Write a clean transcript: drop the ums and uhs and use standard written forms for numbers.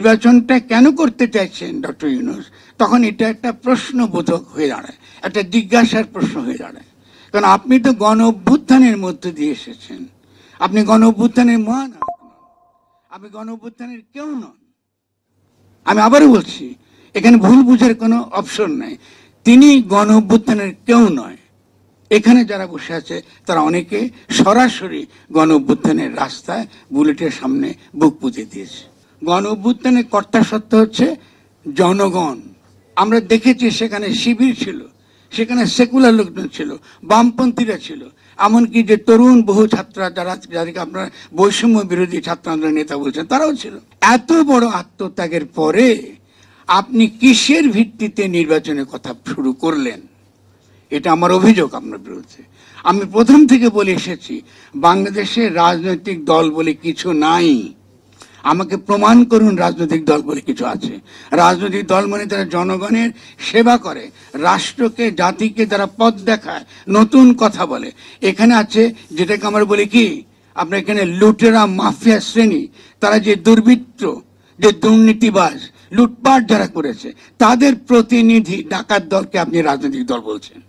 নির্বাচনটা কেন করতে চাইছেন ডক্টর ইউনূস, তখন এটা একটা প্রশ্নবোধক হয়ে দাঁড়ায়, একটা জিজ্ঞাসার প্রশ্ন হয়ে দাঁড়ায়। কারণ আপনি তো গণ অভ্যুত্থানের মধ্য দিয়ে এসেছেন, আপনি গণ অভ্যুত্থানের মহানায়ক নন, আপনি গণ অভ্যুত্থানের কেউ নন। আমি আবারও বলছি, এখানে ভুল বুঝার কোনো অপশন নাই। তিনি গণ অভ্যুত্থানের কেউ নয়। এখানে যারা বসে আছে তারা অনেকে সরাসরি গণ অভ্যুত্থানের রাস্তায় বুলেটের সামনে বুক পুঁতে দিয়েছে। গণ অভ্যুত্থানের কর্তা সত্য হচ্ছে জনগণ। আমরা দেখেছি সেখানে শিবির ছিল, সেখানে সেকুলার লোকজন ছিল, বামপন্থীরা ছিল, এমনকি যে তরুণ বহু ছাত্ররা যাদেরকে আপনারা বৈষম্য বিরোধী ছাত্র আন্দোলনের নেতা বলছেন তারাও ছিল। এত বড় আত্মত্যাগের পরে আপনি কিসের ভিত্তিতে নির্বাচনের কথা শুরু করলেন? এটা আমার অভিযোগ আপনার বিরুদ্ধে। আমি প্রথম থেকে বলে এসেছি, বাংলাদেশে রাজনৈতিক দল বলে কিছু নাই। আমাকে প্রমাণ করুন রাজনৈতিক দল বলে কিছু আছে। রাজনৈতিক দল মানে তারা জনগণের সেবা করে, রাষ্ট্রকে জাতিকে তারা পথ দেখায়, নতুন কথা বলে। এখানে আছে যেটাকে আমরা বলি কি, আপনার এখানে লুটেরা মাফিয়া শ্রেণী, তারা যে দুর্বৃত্ত, যে দুর্নীতিবাজ, লুটপাট যারা করেছে তাদের প্রতিনিধি ডাকাত দলকে আপনি রাজনৈতিক দল বলছেন।